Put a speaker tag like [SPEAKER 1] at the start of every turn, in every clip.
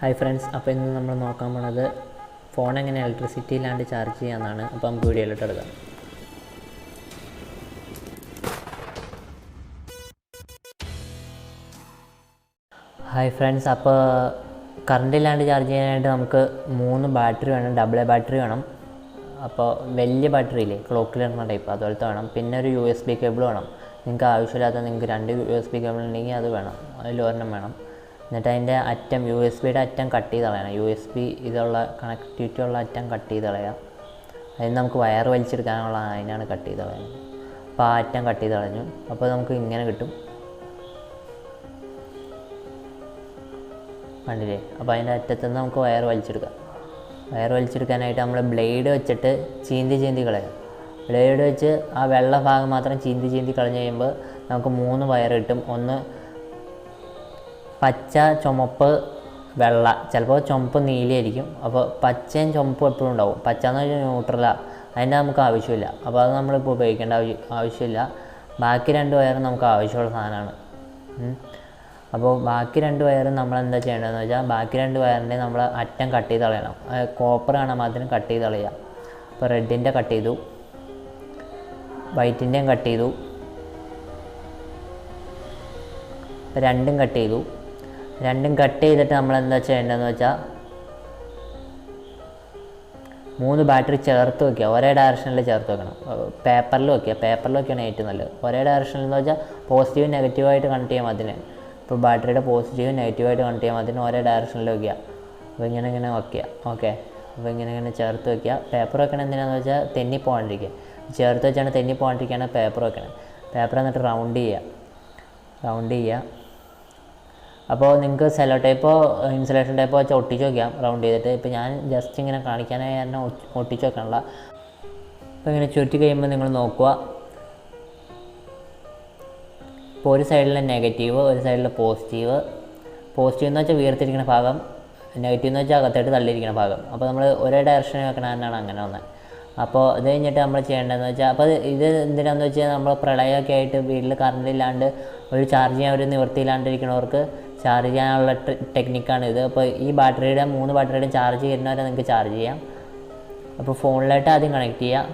[SPEAKER 1] Hi friends, അപ്പോൾ ഇന്ന് നമ്മൾ നോക്കാൻ പോണത് ഫോൺ എങ്ങനെ ഇലക്ട്രിസിറ്റി ഇല്ലാണ്ട് ചാർജ് ചെയ്യാമെന്നാണ്. അപ്പോൾ നമുക്ക് വീഡിയോയിലോട്ട് എടുക്കാം. ഹായ് ഫ്രണ്ട്സ്, അപ്പോൾ കറണ്ട് ഇല്ലാണ്ട് ചാർജ് ചെയ്യാനായിട്ട് നമുക്ക് 3 ബാറ്ററി വേണം. ഡബിൾ എ ബാറ്ററി വേണം. അപ്പോൾ വലിയ ബാറ്ററി ഇല്ലേ, ക്ലോക്കിൽ ഇടുന്ന ടൈപ്പ്, അതുപോലത്തെ വേണം. പിന്നെ ഒരു USB കേബിൾ വേണം. നിങ്ങൾക്ക് ആവശ്യമില്ലാത്ത നിങ്ങൾക്ക് 2 USB കേബിൾ ഉണ്ടെങ്കിൽ അത് വേണം, അതിലൊരെണ്ണം വേണം. എന്നിട്ട് അതിൻ്റെ അറ്റം USB-യുടെ അറ്റം കട്ട് ചെയ്ത് കളയണം. USB ഇതുള്ള കണക്ടിവിറ്റി ഉള്ള അറ്റം കട്ട് ചെയ്ത് കളയാം. അതിന് നമുക്ക് വയർ വലിച്ചെടുക്കാനുള്ള അതിനാണ് കട്ട് ചെയ്ത് കളയുന്നത്. അപ്പോൾ ആ അറ്റം കട്ട് ചെയ്ത് കളഞ്ഞു. അപ്പോൾ നമുക്ക് ഇങ്ങനെ കിട്ടും, കണ്ടില്ലേ? അപ്പോൾ അതിൻ്റെ അറ്റത്തുനിന്ന് നമുക്ക് വയർ വലിച്ചെടുക്കാം. വയർ വലിച്ചെടുക്കാനായിട്ട് നമ്മൾ ബ്ലേഡ് വെച്ചിട്ട് ചീന്തി കളയാം. ബ്ലേഡ് വെച്ച് ആ വെള്ള ഭാഗം മാത്രം ചീന്തി കളഞ്ഞ് കഴിയുമ്പോൾ നമുക്ക് 3 വയർ കിട്ടും. ഒന്ന് പച്ച, ചുമപ്പ്, വെള്ള, ചിലപ്പോൾ ചുമപ്പ് നീലയായിരിക്കും. അപ്പോൾ പച്ചയും ചുമപ്പും എപ്പോഴും ഉണ്ടാവും. പച്ച എന്ന് വെച്ചാൽ ന്യൂട്രലാണ്, അതിൻ്റെ നമുക്ക് ആവശ്യമില്ല. അപ്പോൾ അത് നമ്മളിപ്പോൾ ഉപയോഗിക്കേണ്ട ആവശ്യമില്ല. ബാക്കി 2 വയറും നമുക്ക് ആവശ്യമുള്ള സാധനമാണ്. അപ്പോൾ ബാക്കി 2 വയറും നമ്മൾ എന്താ ചെയ്യേണ്ടതെന്ന് വെച്ചാൽ, ബാക്കി 2 വയറിൻ്റെ നമ്മൾ അറ്റം കട്ട് ചെയ്ത് കളയണം. കോപ്പർ കാണാൻ മാത്രം കട്ട് ചെയ്ത് കളയുക. അപ്പോൾ റെഡിൻ്റെ കട്ട് ചെയ്തു, വൈറ്റിൻ്റെയും കട്ട് ചെയ്തു, രണ്ടും കട്ട് ചെയ്തു. രണ്ടും കട്ട് ചെയ്തിട്ട് നമ്മൾ എന്താ ചെയ്യേണ്ടതെന്ന് വെച്ചാൽ, 3 ബാറ്ററി ചേർത്ത് വയ്ക്കുക. ഒരേ ഡയറക്ഷനിൽ ചേർത്ത് വെക്കണം. പേപ്പറിൽ വയ്ക്കുകയാണ് ഏറ്റവും നല്ലത്. ഒരേ ഡയറക്ഷനിൽ എന്ന് വെച്ചാൽ പോസിറ്റീവും നെഗറ്റീവായിട്ട് കണക്ട് ചെയ്യാൻ അതിന്. ഇപ്പോൾ ബാറ്ററിയുടെ പോസിറ്റീവും നെഗറ്റീവായിട്ട് കണക്ട് ചെയ്യാൻ അതിന് ഒരേ ഡയറക്ഷനിൽ വയ്ക്കുക. അപ്പോൾ ഇങ്ങനെ വയ്ക്കുക. ഓക്കെ, അപ്പോൾ ഇങ്ങനെ ചേർത്ത് വയ്ക്കുക. പേപ്പർ വെക്കണം എന്തിനാണെന്ന് വെച്ചാൽ തെന്നിപ്പോകാണ്ടിരിക്കുക. ചേർത്ത് വെച്ചാണ് തെന്നിപ്പോകാണ്ടിരിക്കുകയാണ് പേപ്പർ വെക്കണം. പേപ്പർ എന്നിട്ട് റൗണ്ട് ചെയ്യുക. അപ്പോൾ നിങ്ങൾക്ക് സെല്ലോ ടൈപ്പോ ഇൻസുലേഷൻ ടൈപ്പോ വെച്ച് ഒട്ടിച്ച് വയ്ക്കാം റൗണ്ട് ചെയ്തിട്ട്. ഇപ്പോൾ ഞാൻ ജസ്റ്റ് ഇങ്ങനെ കാണിക്കാനായി തന്നെ ഒട്ടിച്ച് വെക്കാനുള്ള. അപ്പോൾ ഇങ്ങനെ ചുരുട്ടി കഴിയുമ്പോൾ നിങ്ങൾ നോക്കുക. ഇപ്പോൾ ഒരു സൈഡിൽ നെഗറ്റീവ്, ഒരു സൈഡിൽ പോസിറ്റീവ് എന്ന് വെച്ചാൽ വീർത്തിരിക്കുന്ന ഭാഗം, നെഗറ്റീവ് എന്ന് വെച്ചാൽ അകത്തായിട്ട് തള്ളിയിരിക്കുന്ന ഭാഗം. അപ്പോൾ നമ്മൾ ഒരേ ഡയറക്ഷനിൽ വെക്കണമെന്നാണ് അങ്ങനെ വന്നത്. അപ്പോൾ അത് കഴിഞ്ഞിട്ട് നമ്മൾ ചെയ്യേണ്ടതെന്ന് വെച്ചാൽ, അപ്പോൾ ഇത് എന്തിനാണെന്ന് വെച്ചാൽ, നമ്മൾ പ്രളയമൊക്കെ ആയിട്ട് വീട്ടിൽ കറണ്ട് ഇല്ലാണ്ട് ഒരു ചാർജ് ചെയ്യാൻ ഒരു നിവൃത്തിയില്ലാണ്ടിരിക്കുന്നവർക്ക് ചാർജ് ചെയ്യാനുള്ള ടെക്നിക്കാണിത്. അപ്പോൾ ഈ 3 ബാറ്ററിയുടെ ചാർജ് ചെയ്യുന്നവരെ നിങ്ങൾക്ക് ചാർജ് ചെയ്യാം. അപ്പോൾ ഫോണിലായിട്ട് ആദ്യം കണക്ട് ചെയ്യുക.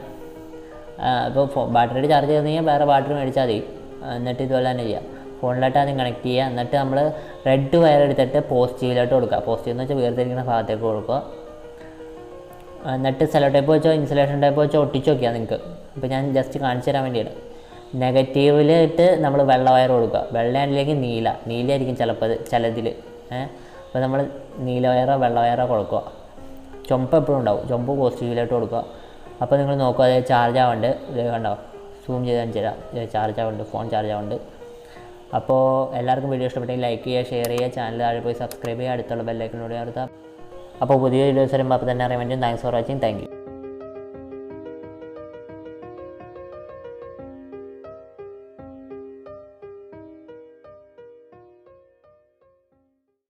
[SPEAKER 1] അപ്പോൾ ബാറ്ററിയുടെ ചാർജ് ചെയ്യുന്നെങ്കിൽ വേറെ ബാറ്ററി മേടിച്ചാൽ മതി. എന്നിട്ട് ഇതുപോലെ തന്നെ ചെയ്യാം. ഫോണിലായിട്ട് ആദ്യം കണക്ട് ചെയ്യുക. എന്നിട്ട് നമ്മൾ റെഡ് വയർ എടുത്തിട്ട് പോസിറ്റീവിലോട്ട് കൊടുക്കുക. പോസിറ്റീവ് എന്ന് വെച്ചാൽ വേർതിരിക്കുന്ന ഭാഗത്തേക്ക് കൊടുക്കുക. എന്നിട്ട് സെല്ലോ ടൈപ്പ് വെച്ചോ ഇൻസുലേഷൻ ടൈപ്പ് വെച്ചോ ഒട്ടിച്ച് നോക്കിയാൽ നിങ്ങൾക്ക്. അപ്പോൾ ഞാൻ ജസ്റ്റ് കാണിച്ചു തരാൻ വേണ്ടിയാണ്. നെഗറ്റീവിലിട്ട് നമ്മൾ വെള്ള വയർ കൊടുക്കുക. വെള്ളയാണെങ്കിൽ നീലയായിരിക്കും ചിലതിൽ. അപ്പോൾ നമ്മൾ നീല വയറോ വെള്ള വയറോ കൊടുക്കുക. ചുമപ്പ് എപ്പോഴും ഉണ്ടാവും. ചുമപ്പ് പോസിറ്റീവിലോട്ട് കൊടുക്കുക. അപ്പോൾ നിങ്ങൾ നോക്കുക, അത് ചാർജ് ആവുന്നുണ്ട്. ഇത് കണ്ടോ, സൂം ചെയ്ത് കാണിച്ചു തരാം. ചാർജ് ആവുന്നുണ്ട്, ഫോൺ ചാർജ് ആവുന്നുണ്ട്. അപ്പോൾ എല്ലാവർക്കും വീഡിയോ ഇഷ്ടപ്പെട്ടെങ്കിൽ ലൈക്ക് ചെയ്യുക, ഷെയർ ചെയ്യുക, ചാനൽ താഴെ പോയി സബ്സ്ക്രൈബ് ചെയ്യുക, അടുത്തുള്ള ബെല്ലൈക്കനോട് ചേർത്താം. അപ്പോൾ പുതിയ വീഡിയോസ് വരുമ്പോൾ അപ്പോൾ തന്നെ അറിയാൻ വേണ്ടി thanks for watching. Thank you.